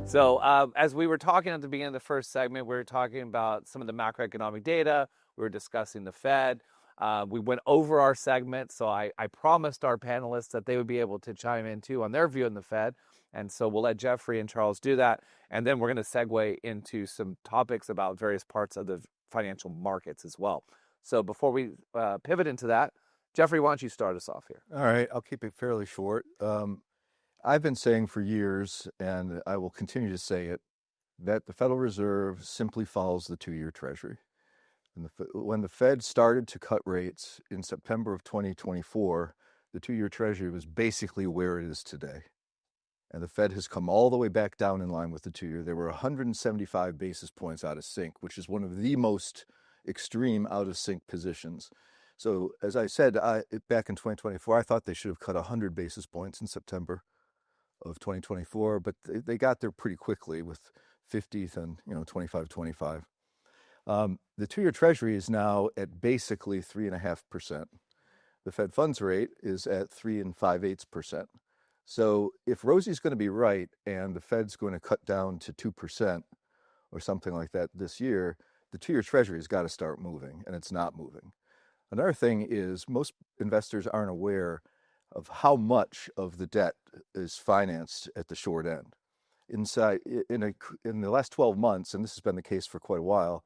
So as we were talking at the beginning of the first segment, we were talking about some of the macroeconomic data. We were discussing the Fed. We went over our segment, so I promised our panelists that they would be able to chime in too on their view on the Fed. And so we'll let Jeffrey and Charles do that. And then we're going to segue into some topics about various parts of the financial markets as well. So before we pivot into that, Jeffrey, why don't you start us off here? All right, I'll keep it fairly short. I've been saying for years, and I will continue to say it, that the Federal Reserve simply follows the two-year Treasury. When the Fed started to cut rates in September of 2024, the two-year Treasury was basically where it is today. And the Fed has come all the way back down in line with the two-year. There were 175 basis points out of sync, which is one of the most extreme out-of-sync positions. So as I said back in 2024, I thought they should have cut 100 basis points in September of 2024, but they got there pretty quickly with 50th and 25-25. The two-year Treasury is now at basically 3.5%. The Fed funds rate is at 3 5/8%. So if Rosie's going to be right and the Fed's going to cut down to 2% or something like that this year, the two-year Treasury has got to start moving, and it's not moving. Another thing is most investors aren't aware of how much of the debt is financed at the short end. In the last 12 months, and this has been the case for quite a while,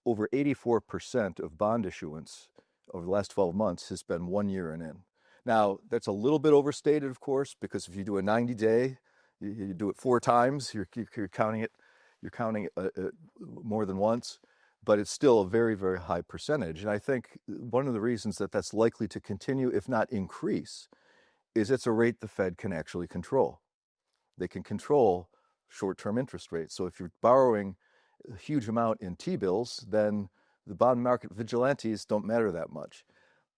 over 84% of bond issuance over the last 12 months has been 1 year and in. Now, that's a little bit overstated, of course, because if you do a 90-day, you do it 4 times, you're counting it more than once, but it's still a very, very high percentage. And I think one of the reasons that that's likely to continue, if not increase, is it's a rate the Fed can actually control. They can control short-term interest rates. So if you're borrowing a huge amount in T-bills, then the bond market vigilantes don't matter that much.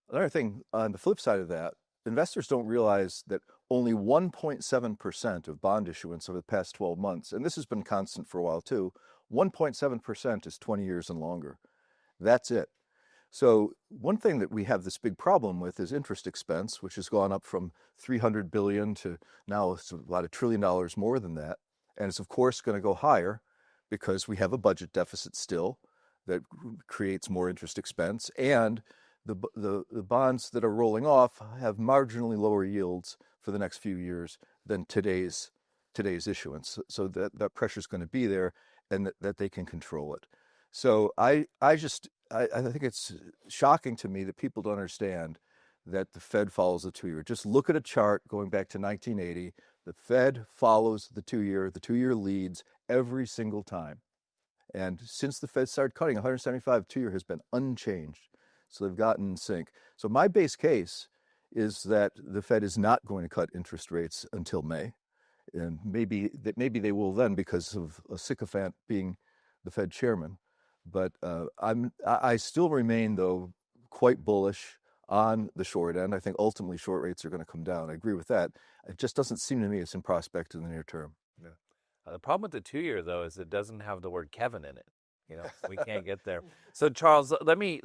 Another thing, on the flip side of that, investors don't realize that only 1.7% of bond issuance over the past 12 months, and this has been constant for a while too, 1.7% is 20 years and longer. That's it. So one thing that we have this big problem with is interest expense, which has gone up from $300 billion to now it's about $1 trillion more than that. And it's of course going to go higher because we have a budget deficit still that creates more interest expense. And the bonds that are rolling off have marginally lower yields for the next few years than today's issuance. So that pressure is going to be there, and that they can control it. So I think it's shocking to me that people don't understand that the Fed follows the two-year. Just look at a chart going back to 1980. The Fed follows the two-year. The two-year leads every single time. And since the Fed started cutting, 175 two-year has been unchanged. So they've gotten in sync. So my base case is that the Fed is not going to cut interest rates until May. And maybe they will then because of a sycophant being the Fed chairman. But I still remain, though, quite bullish on the short end. I think ultimately short rates are going to come down. I agree with that. It just doesn't seem to me it's in prospect in the near term. Yeah. The problem with the two-year, though, is it doesn't have the word Kevin in it. We can't get there. So, Charles, let me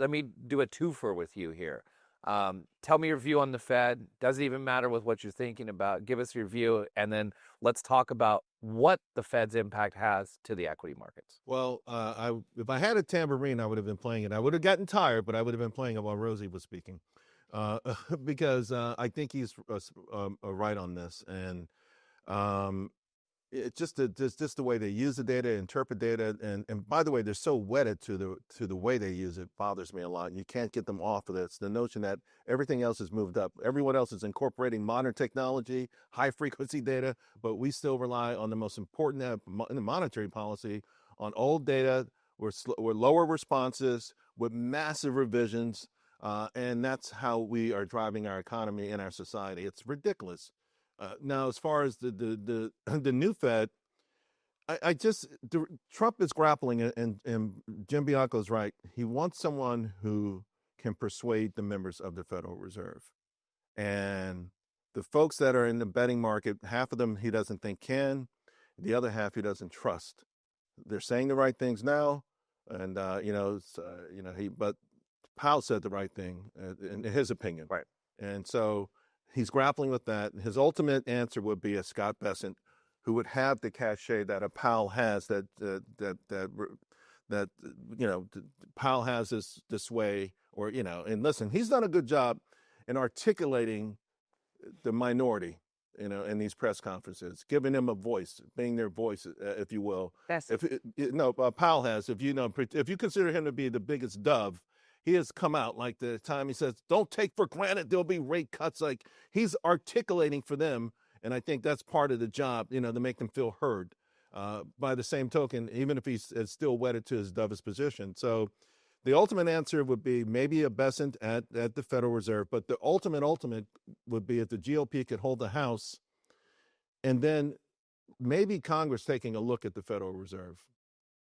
do a twofer with you here. Tell me your view on the Fed. Doesn't even matter with what you're thinking about. Give us your view, and then let's talk about what the Fed's impact has to the equity markets. Well, if I had a tambourine, I would have been playing it. I would have gotten tired, but I would have been playing it while Rosie was speaking, because I think he's right on this. And it's just the way they use the data, interpret data, and by the way, they're so wedded to the way they use it bothers me a lot. And you can't get them off of this. The notion that everything else is moved up, everyone else is incorporating modern technology, high frequency data, but we still rely on the most important in the monetary policy on old data. We're lower responses with massive revisions, and that's how we are driving our economy and our society. It's ridiculous. Now, as far as the new Fed, Trump is grappling, and Jim Bianco is right. He wants someone who can persuade the members of the Federal Reserve. And the folks that are in the betting market, half of them he doesn't think can, the other half he doesn't trust. They're saying the right things now, and but Powell said the right thing in his opinion. Right. And so he's grappling with that. His ultimate answer would be a Scott Bessent, who would have the cachet that a Powell has, that Powell has this way, or, and listen, he's done a good job in articulating the minority, in these press conferences, giving them a voice, being their voice, if you will. Powell has, if you consider him to be the biggest dove, he has come out like the time he says, don't take for granted there'll be rate cuts. Like, he's articulating for them. And I think that's part of the job, to make them feel heard. By the same token, even if he's still wedded to his dovish position. So the ultimate answer would be maybe a Bessent at the Federal Reserve. But the ultimate would be if the GOP could hold the House, and then maybe Congress taking a look at the Federal Reserve.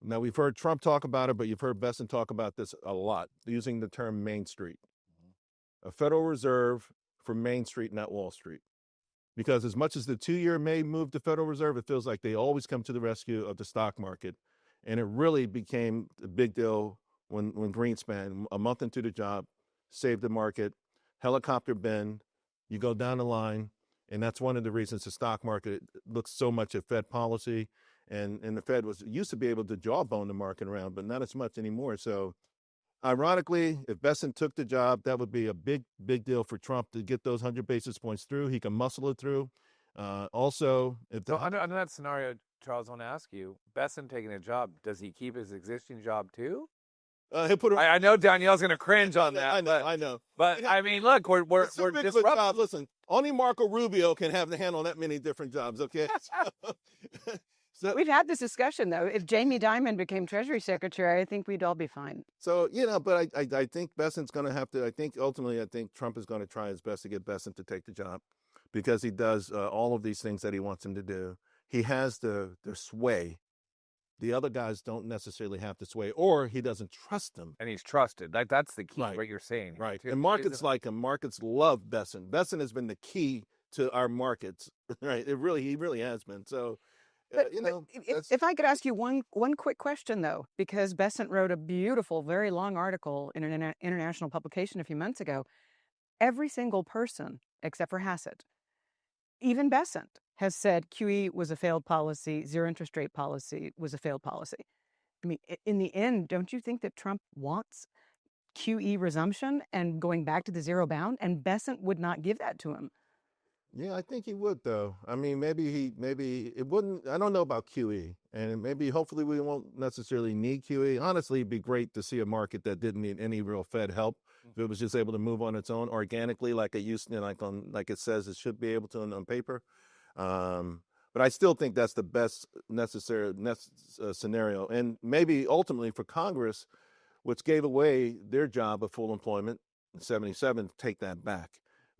Now, we've heard Trump talk about it, but you've heard Bessent talk about this a lot, using the term Main Street. A Federal Reserve for Main Street, not Wall Street. Because as much as the 2-year may move the Federal Reserve, it feels like they always come to the rescue of the stock market. And it really became a big deal when Greenspan, a month into the job, saved the market, helicopter bend, you go down the line. And that's one of the reasons the stock market looks so much at Fed policy. And the Fed used to be able to jawbone the market around, but not as much anymore. So ironically, if Bessent took the job, that would be a big, big deal for Trump to get those 100 basis points through. He can muscle it through. Also, under that scenario, Charles, I want to ask you, Bessent taking a job, does he keep his existing job too? He'll put. I know Danielle's going to cringe on that. I know. But I mean, look, we're disrupting. Listen, only Marco Rubio can have the handle on that many different jobs. Okay. So, we've had this discussion, though. If Jamie Dimon became Treasury Secretary, I think we'd all be fine. So, but I think Bessent's going to have to, I think Trump is going to try his best to get Bessent to take the job, because he does all of these things that he wants him to do. He has the sway. The other guys don't necessarily have the sway, or he doesn't trust them. And he's trusted. That's the key, what you're saying. Right. And markets like him. Markets love Bessent. Bessent has been the key to our markets. Right. He really has been. So, but if I could ask you one quick question, though, because Bessent wrote a beautiful, very long article in an international publication a few months ago. Every single person, except for Hassett, even Bessent, has said QE was a failed policy, zero interest rate policy was a failed policy. I mean, in the end, don't you think that Trump wants QE resumption and going back to the zero bound? And Bessent would not give that to him. Yeah, I think he would, though. I mean, maybe it wouldn't. I don't know about QE, and hopefully we won't necessarily need QE. Honestly, it'd be great to see a market that didn't need any real Fed help. If it was just able to move on its own organically, like it used to, like it says it should be able to on paper. But I still think that's the best necessary scenario, and maybe ultimately for Congress, which gave away their job of full employment in '77, take that back.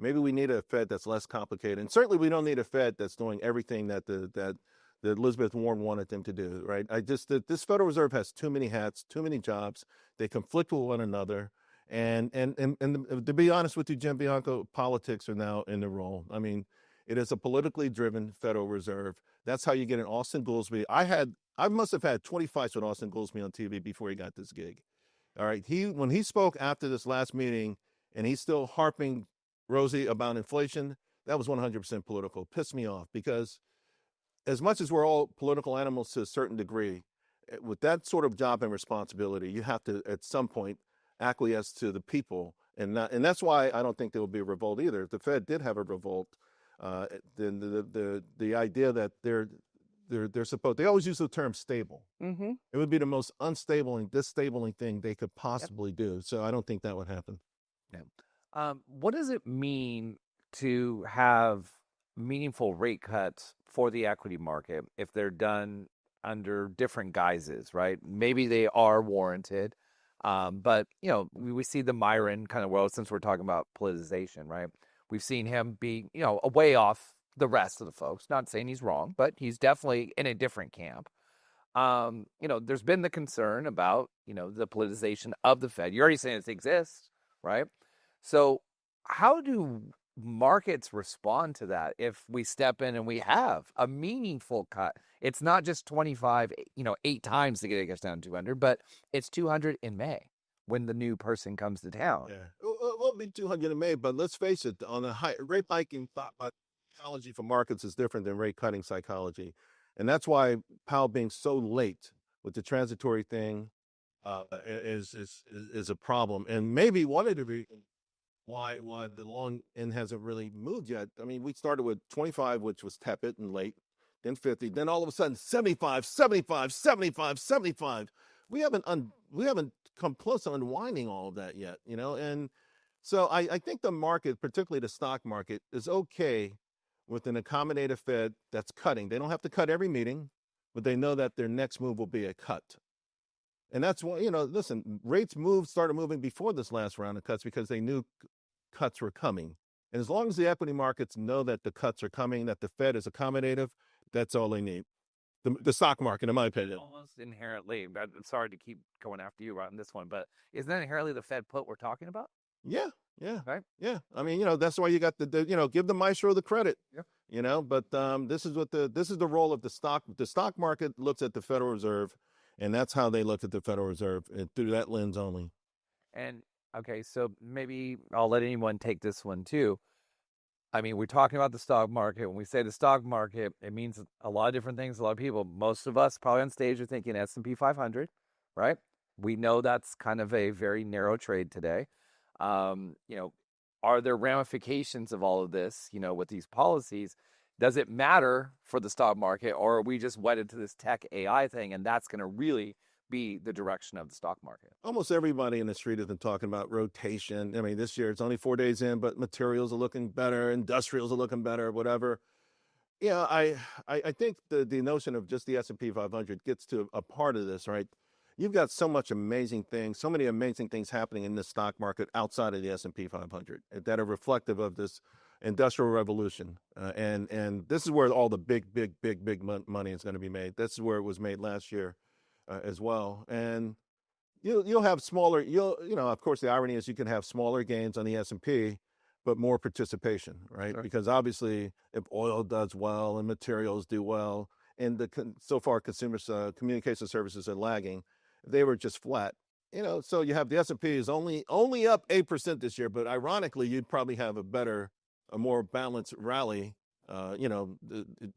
Maybe we need a Fed that's less complicated, and certainly we don't need a Fed that's doing everything that that Elizabeth Warren wanted them to do. Right? This Federal Reserve has too many hats, too many jobs. They conflict with one another, and to be honest with you, Jim Bianco, politics are now in the role. I mean, it is a politically driven Federal Reserve. That's how you get an Austin Goolsbee. I must have had 20 fights with Austin Goolsbee on TV before he got this gig. All right, when he spoke after this last meeting, and he's still harping, Rosie, about inflation, that was 100% political. Pissed me off, because as much as we're all political animals to a certain degree, with that sort of job and responsibility, you have to at some point acquiesce to the people, and that's why I don't think there will be a revolt either. If the Fed did have a revolt, then the idea that they're supposed, they always use the term stable. Mm-hmm. It would be the most unstable and disabling thing they could possibly do. So I don't think that would happen. Yeah. What does it mean to have meaningful rate cuts for the equity market if they're done under different guises, right? Maybe they are warranted, but we see the Myron kind of world, since we're talking about politicization, right? We've seen him be, a way off the rest of the folks. Not saying he's wrong, but he's definitely in a different camp. There's been the concern about, the politicization of the Fed. You're already saying it exists, right? So how do markets respond to that if we step in and we have a meaningful cut? It's not just 25, 8 times to get us down to 200, but it's 200 in May. when the new person comes to town. Yeah, it won't be 200 in May, but let's face it, on the rate hiking psychology for markets is different than rate cutting psychology. And that's why Powell being so late with the transitory thing is a problem. And maybe one of the reasons why the long end hasn't really moved yet. I mean, we started with 25, which was tepid and late, then 50, then all of a sudden 75, 75, 75, 75. We haven't come close to unwinding all of that yet, you know? And so I think the market, particularly the stock market, is okay with an accommodative Fed that's cutting. They don't have to cut every meeting, but they know that their next move will be a cut. And that's why, you know, listen, rates started moving before this last round of cuts because they knew cuts were coming. And as long as the equity markets know that the cuts are coming, that the Fed is accommodative, that's all they need. The stock market, in my opinion. Almost inherently, but sorry to keep going after you on this one, but isn't that inherently the Fed put we're talking about? Yeah. Right. Yeah. I mean, you know, that's why you got the you know, give the maestro the credit. Yeah. You know, but this is the role of the stock. The stock market looks at the Federal Reserve, and that's how they look at the Federal Reserve, through that lens only. And okay, so maybe I'll let anyone take this one too. I mean, we're talking about the stock market. When we say the stock market, it means a lot of different things. A lot of people, most of us probably on stage are thinking S&P 500, right? We know that's kind of a very narrow trade today. You know, are there ramifications of all of this, you know, with these policies? Does it matter for the stock market, or are we just wedded to this tech AI thing, and that's going to really be the direction of the stock market? Almost everybody in the street has been talking about rotation. I mean, this year it's only 4 days in, but materials are looking better, industrials are looking better, whatever. Yeah, I think the notion of just the S&P 500 gets to a part of this, right? You've got so many amazing things happening in the stock market outside of the S&P 500 that are reflective of this industrial revolution. And this is where all the big money is going to be made. This is where it was made last year as well. And you'll have smaller, you know, of course, the irony is you can have smaller gains on the S&P, but more participation, right? Sure. Because obviously if oil does well and materials do well, and so far consumers, communication services are lagging, they were just flat. You know, so you have the S&P is only up 8% this year, but ironically, you'd probably have a more balanced rally, you know,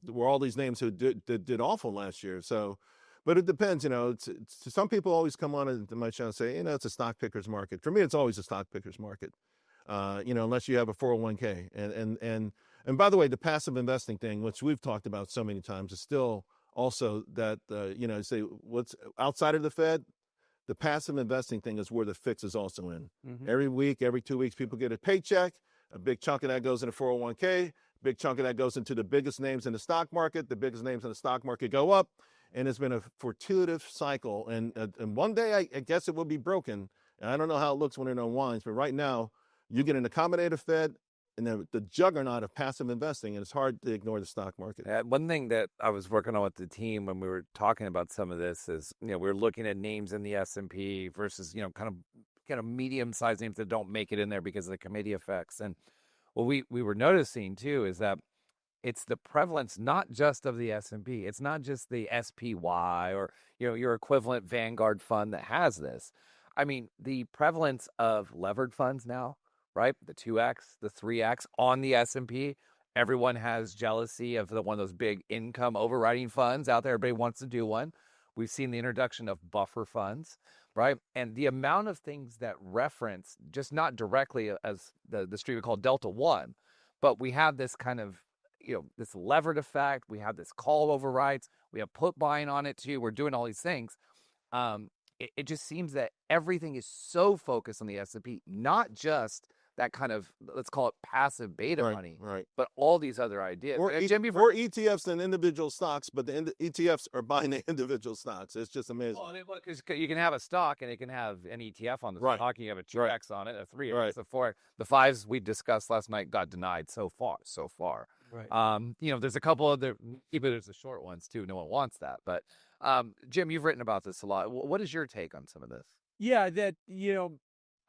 were all these names who did awful last year. So, but it depends, you know, some people always come on to my show and say, you know, it's a stock picker's market. For me, it's always a stock picker's market, you know, unless you have a 401k. And by the way, the passive investing thing, which we've talked about so many times, is still also that, you know, say what's outside of the Fed, the passive investing thing is where the fix is also in. Mm-hmm. Every week, every 2 weeks, people get a paycheck. A big chunk of that goes into 401k. Big chunk of that goes into the biggest names in the stock market. The biggest names in the stock market go up. And it's been a fortuitous cycle. And one day, I guess it will be broken. And I don't know how it looks when it unwinds. But right now, you get an accommodative Fed and then the juggernaut of passive investing. And it's hard to ignore the stock market. One thing that I was working on with the team when we were talking about some of this is, you know, we were looking at names in the S&P versus, you know, kind of medium-sized names that don't make it in there because of the committee effects. And what we were noticing too is that it's the prevalence not just of the S&P. It's not just the SPY or, you know, your equivalent Vanguard fund that has this. I mean, the prevalence of levered funds now, right? The 2X, the 3X on the S&P. Everyone has jealousy of one of those big income overriding funds out there. Everybody wants to do one. We've seen the introduction of buffer funds, right? And the amount of things that reference, just not directly as the street we call Delta One, but we have this kind of, you know, this levered effect. We have this call overrides. We have put buying on it too. We're doing all these things. It just seems that everything is so focused on the S&P, not just that kind of, let's call it passive beta money, right? But all these other ideas. Or ETFs than individual stocks, but the ETFs are buying the individual stocks. It's just amazing. Well, because you can have a stock and it can have an ETF on the stock. You have a 2X on it, a 3X, a 4X. The 5s we discussed last night got denied so far. Right. You know, there's a couple other, even there's the short ones too. No one wants that. But Jim, you've written about this a lot. What is your take on some of this? Yeah, that, you know,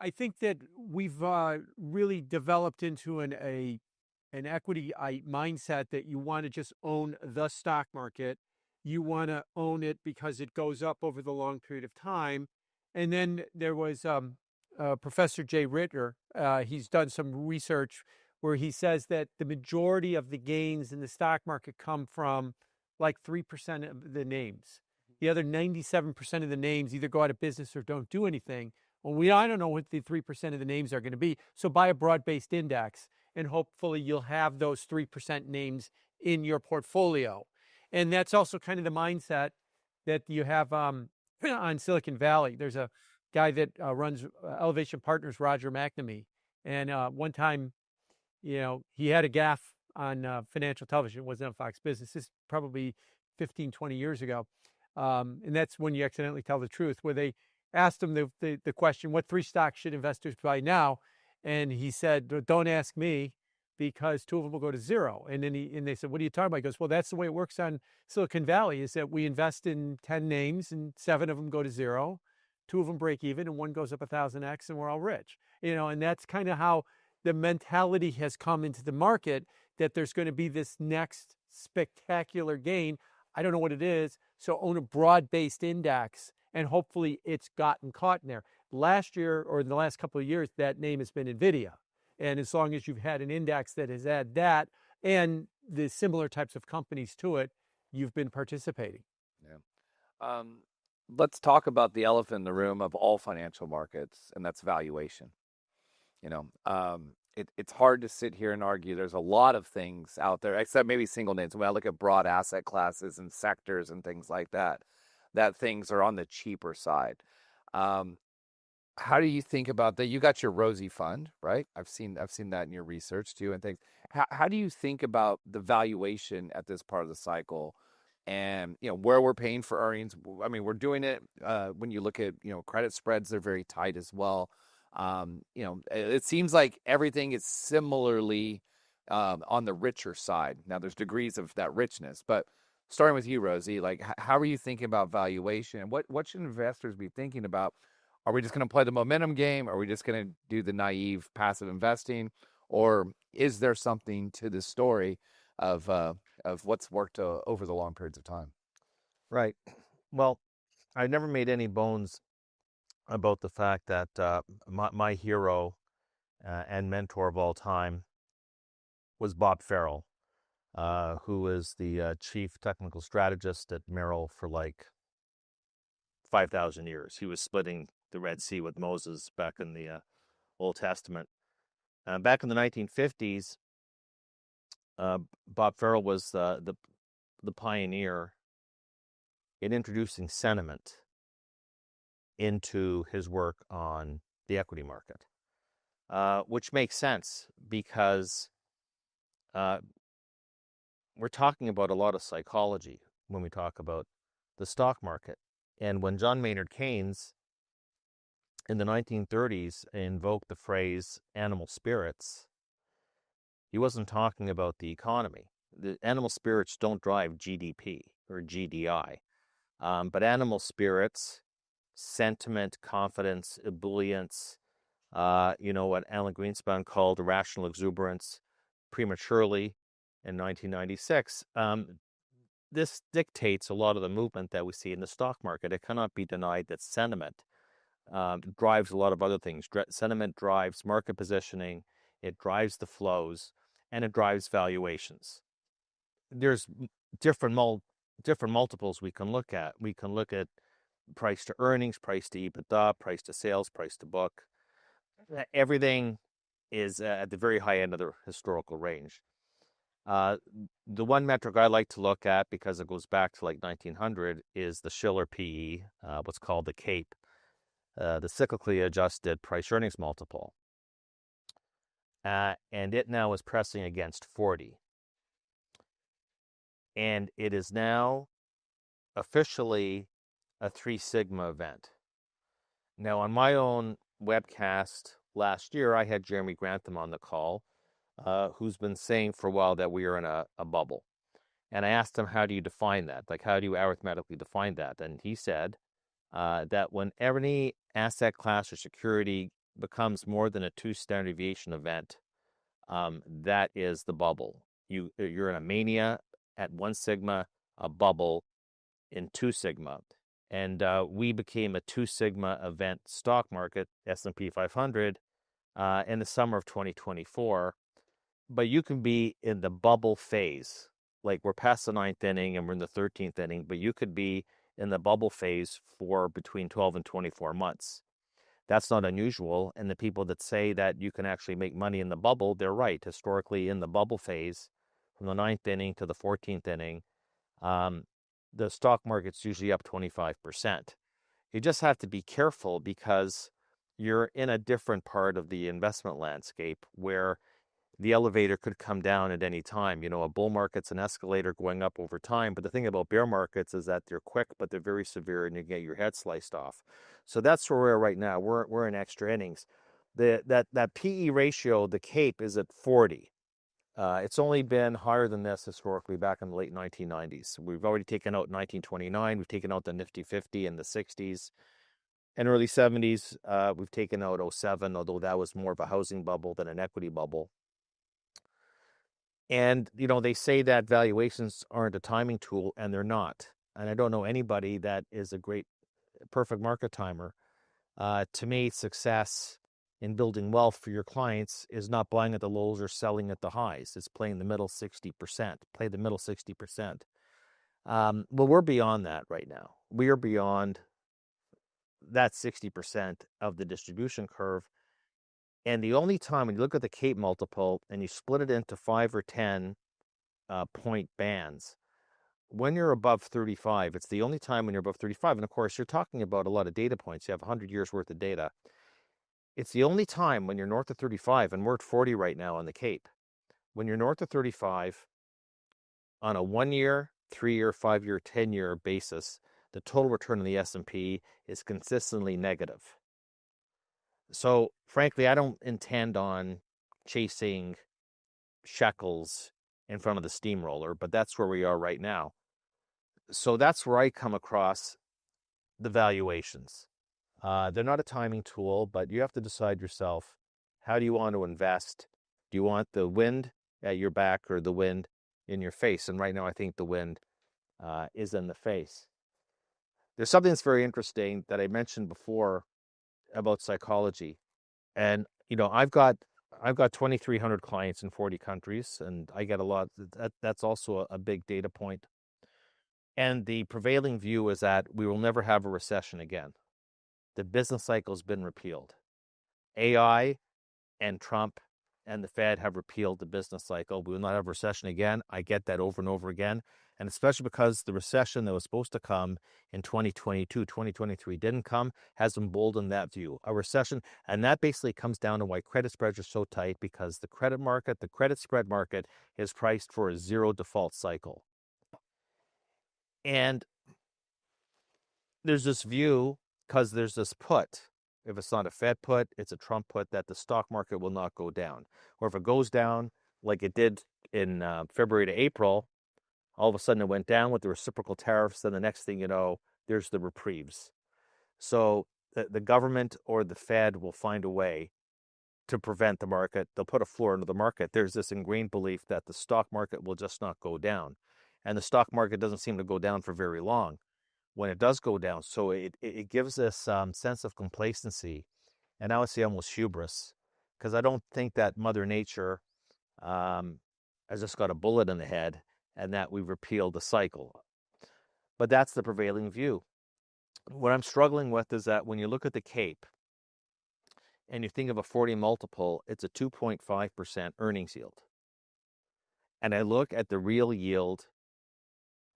I think that we've really developed into an equity mindset that you want to just own the stock market. You want to own it because it goes up over the long period of time. And then there was Professor Jay Ritter. He's done some research where he says that the majority of the gains in the stock market come from like 3% of the names. The other 97% of the names either go out of business or don't do anything. Well, I don't know what the 3% of the names are going to be. So buy a broad-based index, and hopefully you'll have those 3% names in your portfolio. And that's also kind of the mindset that you have on Silicon Valley. There's a guy that runs Elevation Partners, Roger McNamee. And one time, he had a gaffe on financial television. It wasn't on Fox Business. This is probably 15, 20 years ago. And that's when you accidentally tell the truth, where they asked him the question, what 3 stocks should investors buy now? And he said, don't ask me, because 2 of them will go to 0. And then they said, what are you talking about? He goes, well, that's the way it works on Silicon Valley, is that we invest in 10 names and 7 of them go to 0. 2 of them break even and 1 goes up 1,000x and we're all rich. And that's kind of how the mentality has come into the market, that there's going to be this next spectacular gain. I don't know what it is. So own a broad-based index, and hopefully it's gotten caught in there. Last year, or in the last couple of years, that name has been NVIDIA. And as long as you've had an index that has had that and the similar types of companies to it, you've been participating. Yeah. Let's talk about the elephant in the room of all financial markets, and that's valuation. It's hard to sit here and argue. There's a lot of things out there, except maybe single names. When I look at broad asset classes and sectors and things like that, that things are on the cheaper side. How do you think about that? You got your Rosie fund, right? I've seen that in your research too, and things. How do you think about the valuation at this part of the cycle, and where we're paying for earnings? I mean, we're doing it when you look at credit spreads; they're very tight as well. It seems like everything is similarly on the richer side. Now, there's degrees of that richness, but starting with you, Rosie, like how are you thinking about valuation, and what should investors be thinking about? Are we just going to play the momentum game? Are we just going to do the naive passive investing? Or is there something to this story of what's worked over the long periods of time? Right. Well, I never made any bones about the fact that my hero and mentor of all time was Bob Farrell, who is the chief technical strategist at Merrill for like 5,000 years. He was splitting the Red Sea with Moses back in the Old Testament. Back in the 1950s, Bob Farrell was the pioneer in introducing sentiment into his work on the equity market, which makes sense because we're talking about a lot of psychology when we talk about the stock market. And when John Maynard Keynes in the 1930s invoked the phrase animal spirits, he wasn't talking about the economy. The animal spirits don't drive GDP or GDI, but animal spirits, sentiment, confidence, ebullience, what Alan Greenspan called irrational exuberance prematurely in 1996. This dictates a lot of the movement that we see in the stock market. It cannot be denied that sentiment drives a lot of other things. Sentiment drives market positioning, it drives the flows, and it drives valuations. There's different multiples we can look at. We can look at price to earnings, price to EBITDA, price to sales, price to book. Everything is at the very high end of the historical range. The one metric I like to look at, because it goes back to like 1900, is the Shiller PE, what's called the CAPE, the cyclically adjusted price earnings multiple. And it now is pressing against 40. And it is now officially a 3 sigma event. Now, on my own webcast last year, I had Jeremy Grantham on the call, who's been saying for a while that we are in a bubble. And I asked him, how do you define that? Like, how do you arithmetically define that? And he said that when any asset class or security becomes more than a 2 standard deviation event, that is the bubble. You're in a mania at 1 sigma, a bubble in 2 sigma. And we became a 2 sigma event stock market, S&P 500, in the summer of 2024. But you can be in the bubble phase. Like we're past the 9th inning and we're in the 13th inning, but you could be in the bubble phase for between 12 and 24 months. That's not unusual. And the people that say that you can actually make money in the bubble, they're right. Historically, in the bubble phase, from the 9th inning to the 14th inning, the stock market's usually up 25%. You just have to be careful because you're in a different part of the investment landscape where the elevator could come down at any time. You know, a bull market's an escalator going up over time. But the thing about bear markets is that they're quick, but they're very severe, and you get your head sliced off. So that's where we're right now. We're in extra innings. That PE ratio, the CAPE, is at 40. It's only been higher than this historically back in the late 1990s. We've already taken out 1929. We've taken out the Nifty 50 in the 60s. And early 70s, we've taken out 07, although that was more of a housing bubble than an equity bubble. And, you know, they say that valuations aren't a timing tool, and they're not. And I don't know anybody that is a perfect market timer. To me, success in building wealth for your clients is not buying at the lows or selling at the highs. It's playing the middle 60%. Play the middle 60%. Well, we're beyond that right now. We are beyond that 60% of the distribution curve. And the only time when you look at the CAPE multiple and you split it into 5 or 10 point bands, when you're above 35, it's the only time when you're above 35. And of course, you're talking about a lot of data points. You have 100 years worth of data. It's the only time when you're north of 35, and we're at 40 right now on the CAPE. When you're north of 35 on a 1-year, 3-year, 5-year, 10-year basis, the total return on the S&P is consistently negative. So frankly, I don't intend on chasing shekels in front of the steamroller, but that's where we are right now. So that's where I come across the valuations. They're not a timing tool, but you have to decide yourself, how do you want to invest? Do you want the wind at your back or the wind in your face? And right now, I think the wind is in the face. There's something that's very interesting that I mentioned before about psychology. And, you know, I've got 2,300 clients in 40 countries, and I get a lot. That's also a big data point. And the prevailing view is that we will never have a recession again. The business cycle has been repealed. AI and Trump and the Fed have repealed the business cycle. We will not have a recession again. I get that over and over again. And especially because the recession that was supposed to come in 2022, 2023 didn't come, has emboldened that view. A recession, and that basically comes down to why credit spreads are so tight, because the credit market, the credit spread market, is priced for a zero default cycle. And there's this view, because there's this put. If it's not a Fed put, it's a Trump put, that the stock market will not go down. Or if it goes down like it did in February to April, all of a sudden it went down with the reciprocal tariffs. Then the next thing you know, there's the reprieves. So the government or the Fed will find a way to prevent the market. They'll put a floor into the market. There's this ingrained belief that the stock market will just not go down. And the stock market doesn't seem to go down for very long when it does go down. So it gives this sense of complacency, and I would say almost hubris, because I don't think that Mother Nature has just got a bullet in the head and that we've repealed the cycle. But that's the prevailing view. What I'm struggling with is that when you look at the CAPE and you think of a 40 multiple, it's a 2.5% earnings yield. And I look at the real yield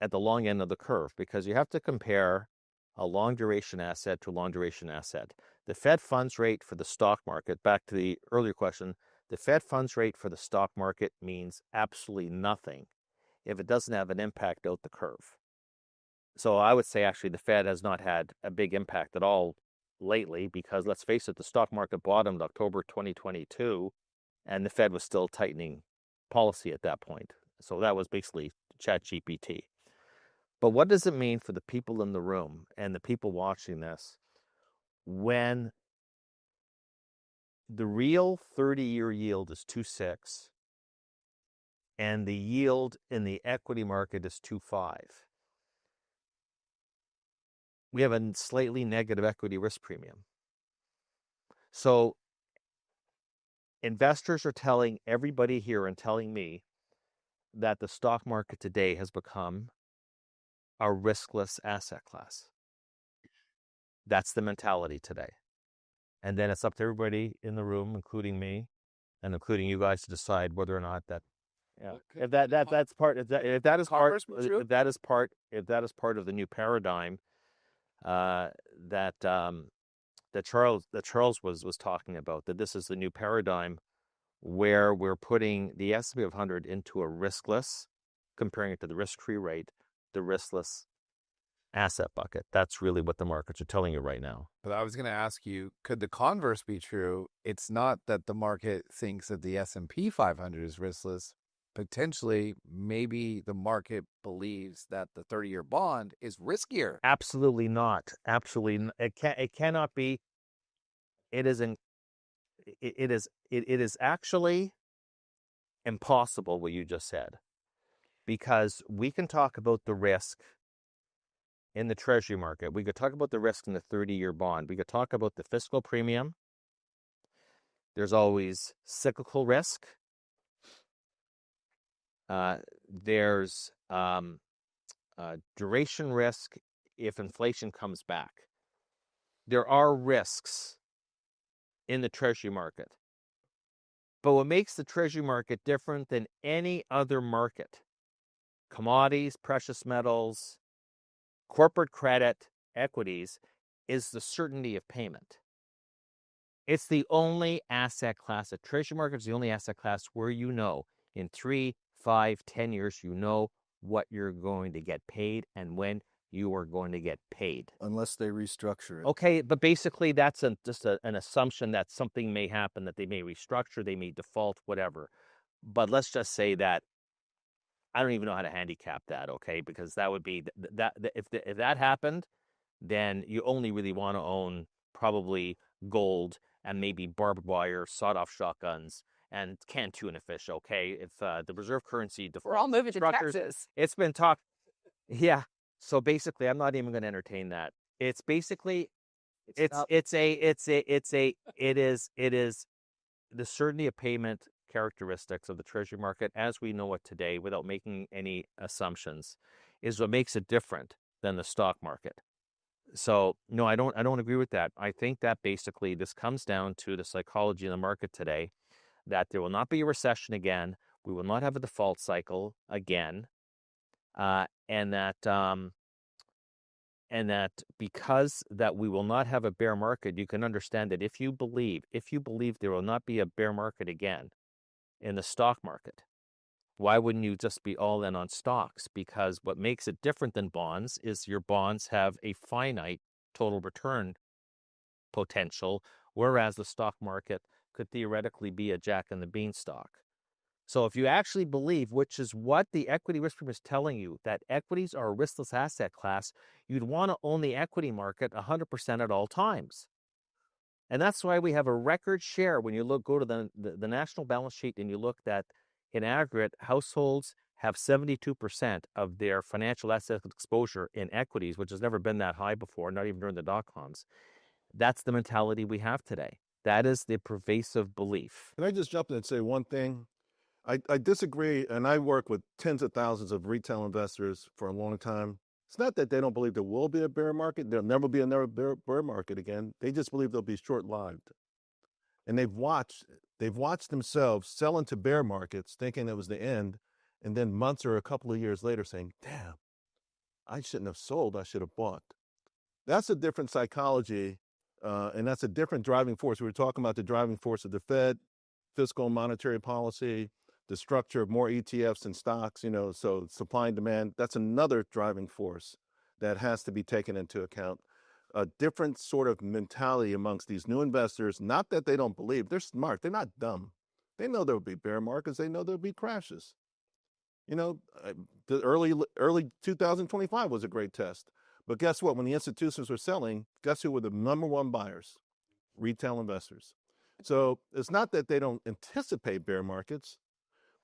at the long end of the curve, because you have to compare a long duration asset to a long duration asset. The Fed funds rate for the stock market, back to the earlier question, the Fed funds rate for the stock market means absolutely nothing if it doesn't have an impact out the curve. So I would say actually the Fed has not had a big impact at all lately, because let's face it, the stock market bottomed October 2022 and the Fed was still tightening policy at that point. So that was basically ChatGPT. But what does it mean for the people in the room and the people watching this when the real 30-year yield is 2.6 and the yield in the equity market is 2.5? we have a slightly negative equity risk premium. So investors are telling everybody here and telling me that the stock market today has become a riskless asset class. That's the mentality today. And then it's up to everybody in the room, including me and including you guys, to decide whether or not that, if that's part, if that is part of the new paradigm that Charles was talking about, that this is the new paradigm where we're putting the S&P 500 into a riskless, comparing it to the risk-free rate, the riskless asset bucket. That's really what the markets are telling you right now. But I was going to ask you, could the converse be true? It's not that the market thinks that the S&P 500 is riskless. Potentially, maybe the market believes that the 30-year bond is riskier. Absolutely not. Absolutely, it cannot be. It is actually impossible what you just said, because we can talk about the risk in the Treasury market. We could talk about the risk in the 30-year bond. We could talk about the fiscal premium. There's always cyclical risk. There's duration risk if inflation comes back. There are risks in the Treasury market. But what makes the Treasury market different than any other market, commodities, precious metals, corporate credit, equities, is the certainty of payment. It's the only asset class, the Treasury market is the only asset class where you know in 3, 5, 10 years, you know what you're going to get paid and when you are going to get paid. Unless they restructure it. Okay, but basically that's just an assumption that something may happen, that they may restructure, they may default, whatever. But let's just say that I don't even know how to handicap that, okay? Because that would be if that happened, then you only really want to own probably gold and maybe barbed wire, sawed-off shotguns, and canned tuna fish, okay? If the reserve currency defaults, We're all moving to Texas. it's been talked. Yeah. So basically, I'm not even going to entertain that. It's basically, it is the certainty of payment characteristics of the Treasury market as we know it today, without making any assumptions, is what makes it different than the stock market. So no, I don't agree with that. I think that basically this comes down to the psychology in the market today, that there will not be a recession again, we will not have a default cycle again, and that because that we will not have a bear market, you can understand that if you believe there will not be a bear market again in the stock market, why wouldn't you just be all in on stocks? Because what makes it different than bonds is your bonds have a finite total return potential, whereas the stock market could theoretically be a jack and the beanstalk. So if you actually believe, which is what the equity risk premium is telling you, that equities are a riskless asset class, you'd want to own the equity market 100% at all times. And that's why we have a record share. When you go to the national balance sheet and you look that in aggregate, households have 72% of their financial asset exposure in equities, which has never been that high before, not even during the dot-coms. That's the mentality we have today. That is the pervasive belief. Can I just jump in and say one thing? I disagree, and I work with tens of thousands of retail investors for a long time. It's not that they don't believe there will be a bear market. There'll never be another bear market again. They just believe they'll be short-lived. And they've watched themselves sell into bear markets thinking it was the end, and then months or a couple of years later saying, damn, I shouldn't have sold, I should have bought. That's a different psychology, and that's a different driving force. We were talking about the driving force of the Fed, fiscal and monetary policy, the structure of more ETFs and stocks, so supply and demand, that's another driving force that has to be taken into account. A different sort of mentality amongst these new investors, not that they don't believe, they're smart, they're not dumb. They know there will be bear markets, they know there'll be crashes. The early 2025 was a great test. But guess what? When the institutions were selling, guess who were the number one buyers? Retail investors. So it's not that they don't anticipate bear markets,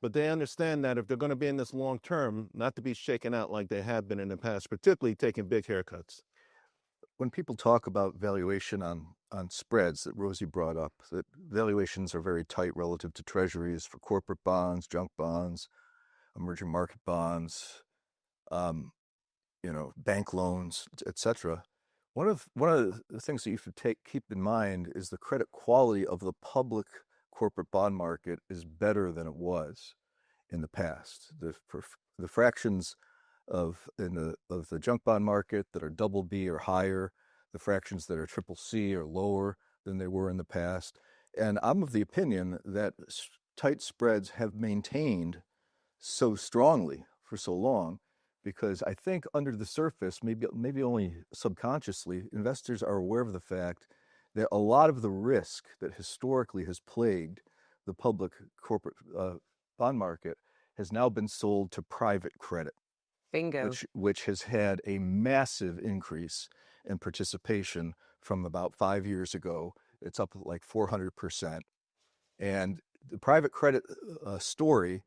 but they understand that if they're going to be in this long term, not to be shaken out like they have been in the past, particularly taking big haircuts. when people talk about valuation on spreads that Rosie brought up, that valuations are very tight relative to treasuries for corporate bonds, junk bonds, emerging market bonds, bank loans, etc. One of the things that you should keep in mind is the credit quality of the public corporate bond market is better than it was in the past. The fractions of the junk bond market that are double B or higher, the fractions that are triple C are lower than they were in the past. And I'm of the opinion that tight spreads have maintained so strongly for so long because I think under the surface, maybe only subconsciously, investors are aware of the fact that a lot of the risk that historically has plagued the public corporate bond market has now been sold to private credit. Bingo. Which has had a massive increase in participation from about 5 years ago. It's up like 400%. And the private credit story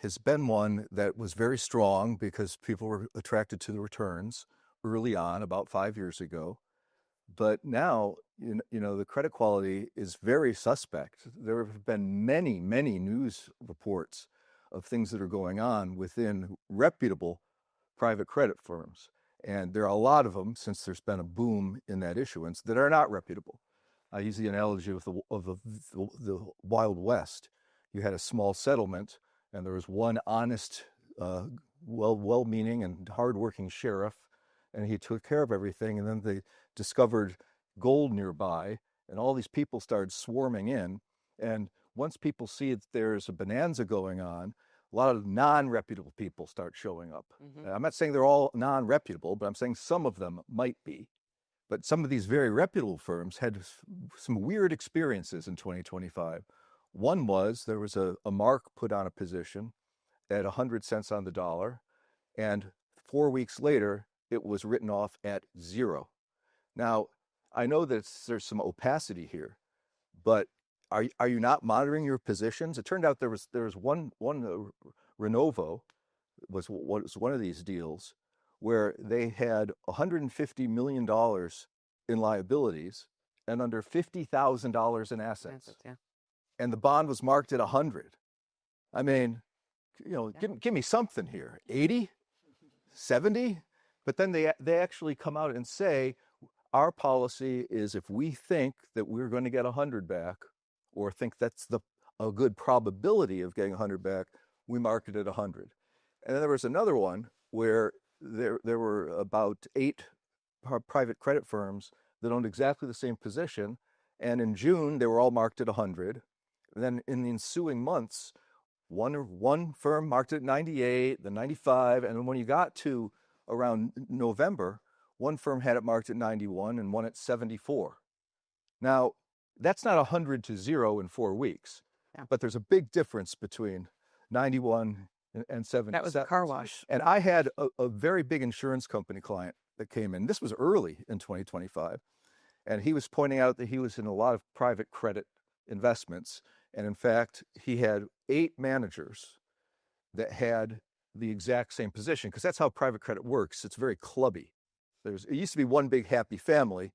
has been one that was very strong because people were attracted to the returns early on, about 5 years ago. But now, the credit quality is very suspect. There have been many, many news reports of things that are going on within reputable private credit firms. And there are a lot of them, since there's been a boom in that issuance, that are not reputable. I use the analogy of the Wild West. You had a small settlement, and there was one honest, well-meaning and hardworking sheriff, and he took care of everything. And then they discovered gold nearby, and all these people started swarming in. And once people see that there's a bonanza going on, a lot of non-reputable people start showing up. Mm-hmm. I'm not saying they're all non-reputable, but I'm saying some of them might be. But some of these very reputable firms had some weird experiences in 2025. One was there was a mark put on a position at 100 cents on the dollar, and 4 weeks later, it was written off at 0. Now, I know that there's some opacity here, but are you not monitoring your positions? It turned out there was one Renovo was one of these deals where they had $150 million in liabilities and under $50,000 in assets. Yeah. And the bond was marked at 100. I mean, give me something here. 80, 70, but then they actually come out and say our policy is if we think that we're going to get 100 back, or think that's a good probability of getting 100 back, we mark it at 100. And then there was another one where there were about 8 private credit firms that owned exactly the same position, and in June they were all marked at 100. And then in the ensuing months, one firm marked it at 98, then 95, and then when you got to around November, one firm had it marked at 91 and one at 74. Now, that's not 100 to 0 in 4 weeks, but there's a big difference between 91 and 70. That was a car wash. And I had a very big insurance company client that came in. This was early in 2025. And he was pointing out that he was in a lot of private credit investments. And in fact, he had 8 managers that had the exact same position, because that's how private credit works. It's very clubby. It used to be one big happy family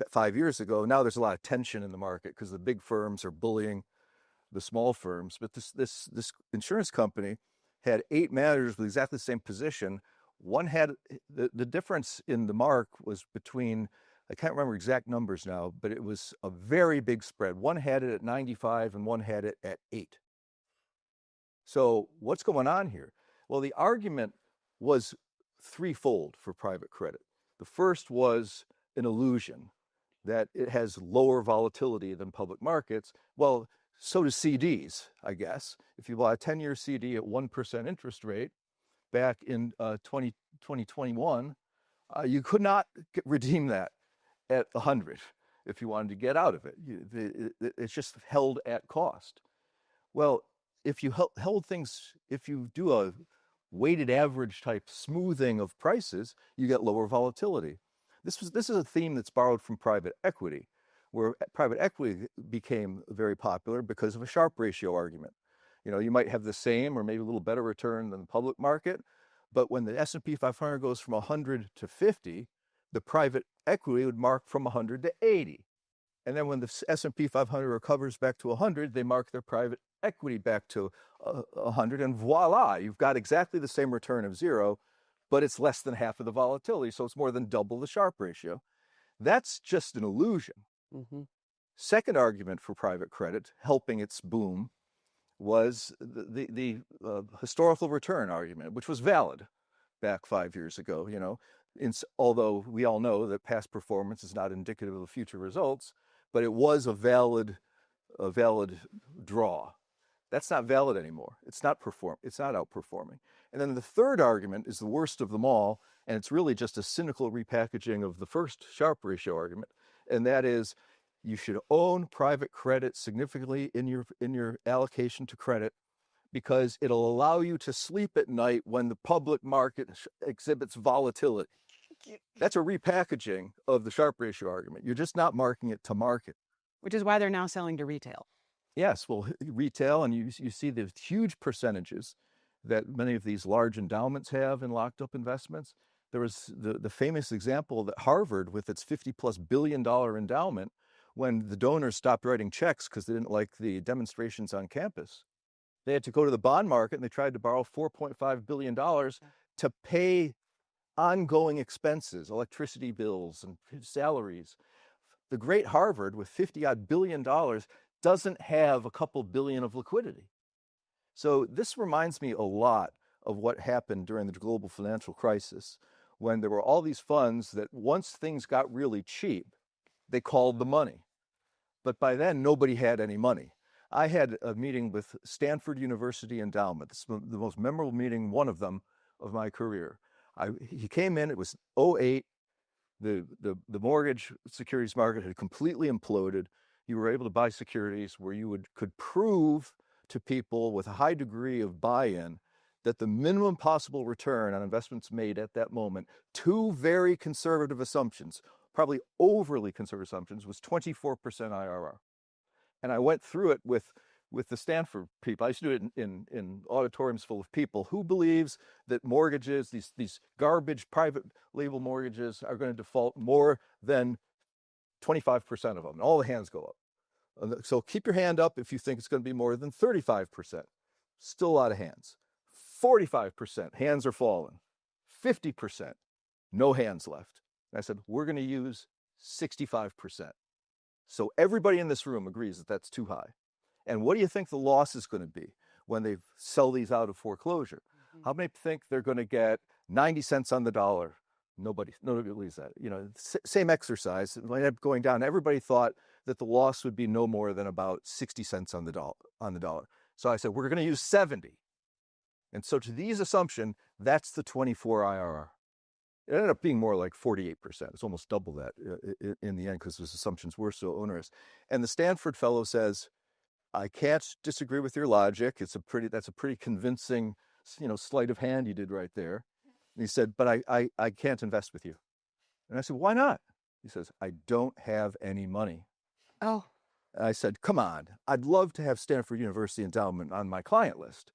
5 years ago. Now there's a lot of tension in the market because the big firms are bullying the small firms. But this insurance company had 8 managers with exactly the same position. One had the difference in the mark was between, I can't remember exact numbers now, but it was a very big spread. One had it at 95 and one had it at 8. So what's going on here? Well, the argument was threefold for private credit. The first was an illusion that it has lower volatility than public markets. Well, so do CDs, I guess. If you buy a 10-year CD at 1% interest rate back in 2021, you could not redeem that at 100 if you wanted to get out of it. It's just held at cost. Well, if you held things, if you do a weighted average type smoothing of prices, you get lower volatility. This is a theme that's borrowed from private equity, where private equity became very popular because of a Sharpe ratio argument. You might have the same or maybe a little better return than the public market, but when the S&P 500 goes from 100 to 50, the private equity would mark from 100 to 80. And then when the S&P 500 recovers back to 100, they mark their private equity back to 100, and voila, you've got exactly the same return of 0, but it's less than half of the volatility, so it's more than double the Sharpe ratio. That's just an illusion. Mm-hmm. Second argument for private credit helping its boom was the historical return argument, which was valid back 5 years ago. Although we all know that past performance is not indicative of future results, but it was a valid draw. That's not valid anymore. It's not outperforming. And then the third argument is the worst of them all, and it's really just a cynical repackaging of the first Sharpe ratio argument, and that is you should own private credit significantly in your allocation to credit, because it'll allow you to sleep at night when the public market exhibits volatility. That's a repackaging of the Sharpe ratio argument. You're just not marking it to market. Which is why they're now selling to retail. Yes, well, retail, and you see the huge percentages that many of these large endowments have in locked up investments. There was the famous example that Harvard, with its $50+ billion endowment, when the donors stopped writing checks because they didn't like the demonstrations on campus, they had to go to the bond market and they tried to borrow $4.5 billion to pay ongoing expenses, electricity bills and salaries. The great Harvard, with $50-odd billion, doesn't have a couple billion of liquidity. So this reminds me a lot of what happened during the global financial crisis, when there were all these funds that once things got really cheap, they called the money. But by then, nobody had any money. I had a meeting with Stanford University Endowment. It's the most memorable meeting, one of them, of my career. He came in, it was 2008. The mortgage securities market had completely imploded. You were able to buy securities where you could prove to people with a high degree of buy-in that the minimum possible return on investments made at that moment, two very conservative assumptions, probably overly conservative assumptions, was 24% IRR. And I went through it with the Stanford people. I used to do it in auditoriums full of people. Who believes that mortgages, these garbage private label mortgages, are going to default more than 25% of them? And all the hands go up. So keep your hand up if you think it's going to be more than 35%. Still a lot of hands. 45%, hands are falling. 50%, no hands left. And I said, we're going to use 65%. So everybody in this room agrees that that's too high. And what do you think the loss is going to be when they sell these out of foreclosure? Mm-hmm. How many think they're going to get 90 cents on the dollar? Nobody believes that. Same exercise. It ended up going down. Everybody thought that the loss would be no more than about 60 cents on the dollar. So I said, we're going to use 70. And so to these assumption, that's the 24 IRR. It ended up being more like 48%. It's almost double that in the end, because those assumptions were so onerous. And the Stanford fellow says, I can't disagree with your logic. That's a pretty convincing, sleight of hand you did right there. And he said, but I can't invest with you. And I said, why not? He says, I don't have any money. Oh. And I said, come on, I'd love to have Stanford University Endowment on my client list.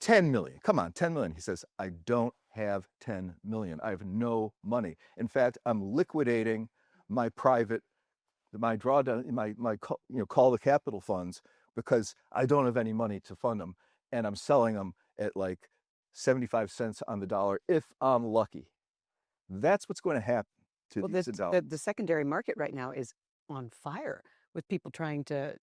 10 million, come on, 10 million. He says, I don't have 10 million. I have no money. In fact, I'm liquidating my drawdown, my call to capital funds, because I don't have any money to fund them. And I'm selling them at like 75 cents on the dollar if I'm lucky. That's what's going to happen to these endowments. The secondary market right now is on fire with people trying to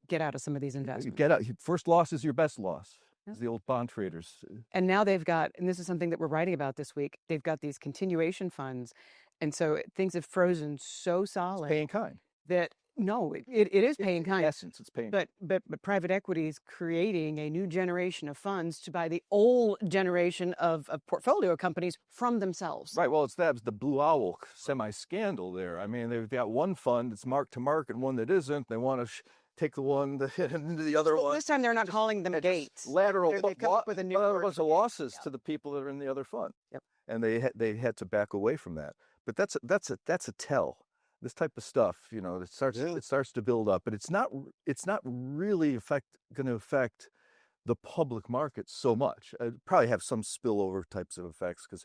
get out of some of these investments. Get out. First loss is your best loss. The old bond traders. And now they've got, and this is something that we're writing about this week, they've got these continuation funds. And so things have frozen so solid. It's pay in kind. That, no, it is pay in kind. In essence, it's pay in kind. But private equity is creating a new generation of funds to buy the old generation of portfolio companies from themselves. Right. Well, that's the Blue Owl semi-scandal there. I mean, they've got one fund that's marked to market and one that isn't. They want to take the one that hit into the other one. This time they're not calling them gates. Lateral They've come up with a new bunch of losses to the people that are in the other fund. Yep. And they had to back away from that. But that's a tell. This type of stuff, it starts to build up, but it's not really going to affect the public market so much. It'd probably have some spillover types of effects, because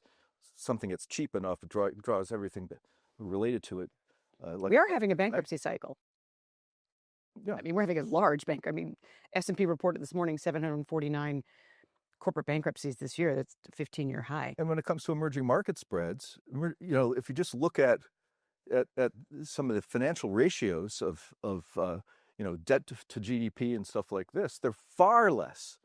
something that's cheap enough, it draws everything related to it. We are having a bankruptcy cycle. Yeah. I mean, we're having a large bank. I mean, S&P reported this morning 749 corporate bankruptcies this year. That's a 15-year high. And when it comes to emerging market spreads, if you just look at some of the financial ratios of debt to GDP and stuff like this, they're far less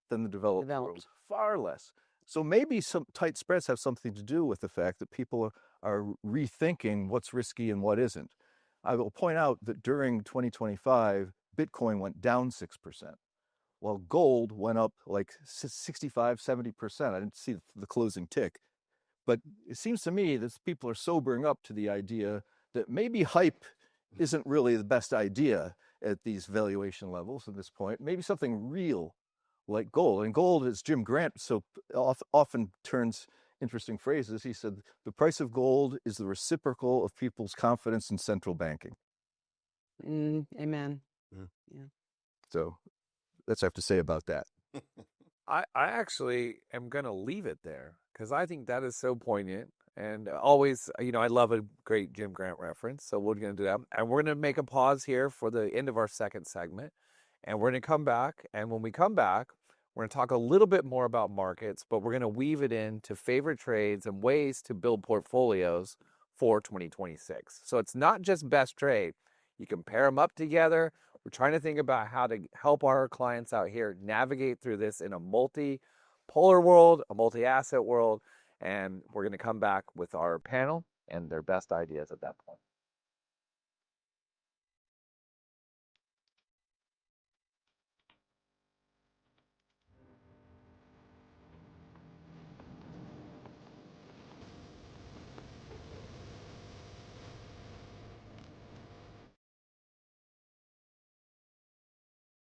than the developed world, far less. So maybe some tight spreads have something to do with the fact that people are rethinking what's risky and what isn't. I will point out that during 2025, Bitcoin went down 6%, while gold went up like 65, 70%. I didn't see the closing tick. But it seems to me that people are sobering up to the idea that maybe hype isn't really the best idea at these valuation levels at this point. Maybe something real like gold. And gold, as Jim Grant so often turns interesting phrases, he said, the price of gold is the reciprocal of people's confidence in central banking. Amen. Yeah. So that's what I have to say about that. I actually am going to leave it there because I think that is so poignant. And always, I love a great Jim Grant reference. So we're going to do that. And we're going to make a pause here for the end of our second segment. And we're going to come back. And when we come back, we're going to talk a little bit more about markets, but we're going to weave it into favorite trades and ways to build portfolios for 2026. So it's not just best trade. You can pair them up together. We're trying to think about how to help our clients out here navigate through this in a multi-polar world, a multi-asset world. And we're going to come back with our panel and their best ideas at that point.